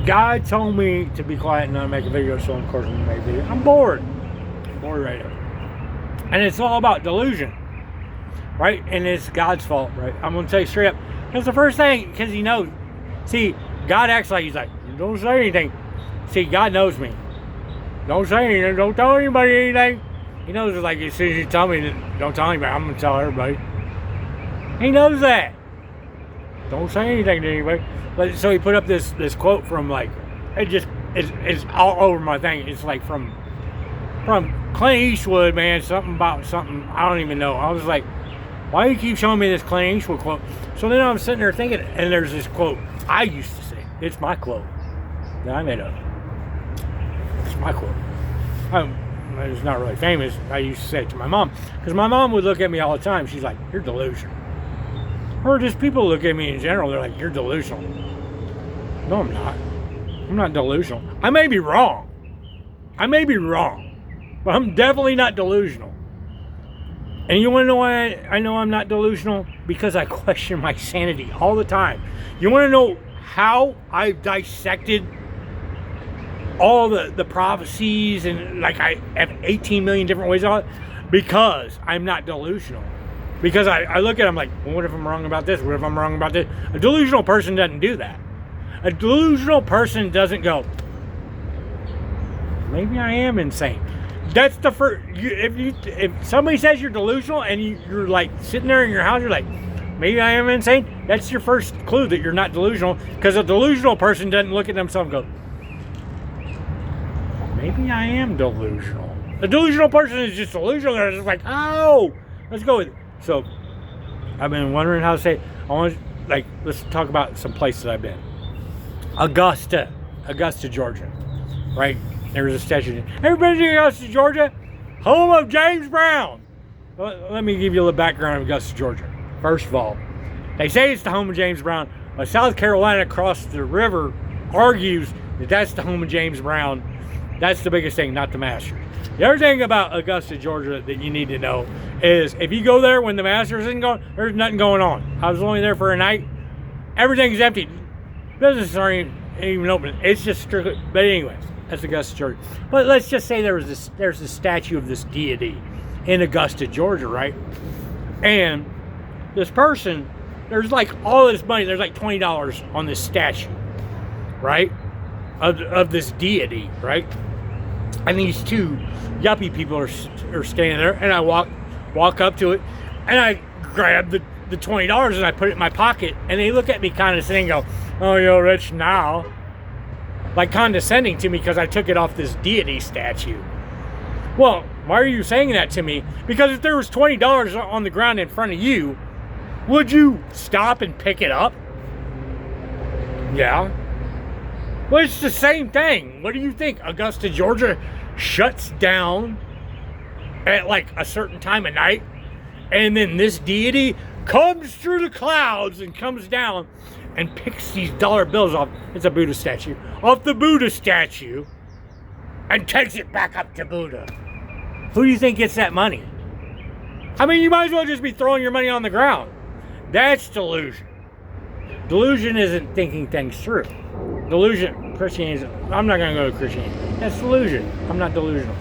God told me to be quiet and not make a video, so of course I'm making a video. I'm bored. I'm bored right now. And it's all about delusion, right? And it's God's fault, right? I'm going to tell you straight up. Because the first thing, because he knows. See, God acts like he's like, don't say anything. See, God knows me. Don't say anything. Don't tell anybody anything. He knows, like, as soon as you tell me, don't tell anybody, I'm going to tell everybody. He knows that. Don't say anything to anybody. But so he put up this quote from, like, it's all over my thing. It's like from Clint Eastwood, man. Something about something I don't even know. I was like, why do you keep showing me this Clint Eastwood quote? So then I'm sitting there thinking, and there's this quote I used to say. It's my quote that I made up. It's my quote. It's not really famous. I used to say it to my mom, because my mom would look at me all the time. She's like, you're delusional. Or just people look at me in general. They're like, you're delusional. No, I'm not. I'm not delusional. I may be wrong. But I'm definitely not delusional. And you want to know why I know I'm not delusional? Because I question my sanity all the time. You want to know how I've dissected all the prophecies, and like I have 18 million different ways on it? Because I'm not delusional. Because I look at it, I'm like, well, what if I'm wrong about this? What if I'm wrong about this? A delusional person doesn't do that. A delusional person doesn't go, maybe I am insane. That's the first. If somebody says you're delusional and you're like sitting there in your house, you're like, maybe I am insane. That's your first clue that you're not delusional. Because a delusional person doesn't look at themselves and go, maybe I am delusional. A delusional person is just delusional. They're just like, oh, let's go with it. So I've been wondering how to say. Let's talk about some places I've been. Augusta, Georgia, right? There was a statue. Everybody in Augusta, Georgia, home of James Brown. Let me give you a little background of Augusta, Georgia. First of all, they say it's the home of James Brown, but South Carolina across the river argues that that's the home of James Brown. That's the biggest thing, not the Masters. The other thing about Augusta, Georgia that you need to know is if you go there when the Masters isn't going, there's nothing going on. I was only there for a night. Everything's empty. Businesses aren't even open. It's just strictly, but anyway, that's Augusta, Georgia. But let's just say there's a statue of this deity in Augusta, Georgia, right? And this person, there's like all this money, there's like $20 on this statue, right? Of this deity, right? And these two yuppie people are standing there, and I walk up to it, and I grab the $20 and I put it in my pocket, and they look at me condescending and go, oh, you're rich now. Like condescending to me because I took it off this deity statue. Well, why are you saying that to me? Because if there was $20 on the ground in front of you, would you stop and pick it up? Yeah. Well, it's the same thing. What do you think? Augusta, Georgia shuts down at like a certain time of night, and then this deity comes through the clouds and comes down and picks these dollar bills off. It's a Buddha statue. Off the Buddha statue and takes it back up to Buddha. Who do you think gets that money? I mean, you might as well just be throwing your money on the ground. That's delusion. Delusion isn't thinking things through. Delusion, Christianity, I'm not going to go to Christianity. That's delusion. I'm not delusional.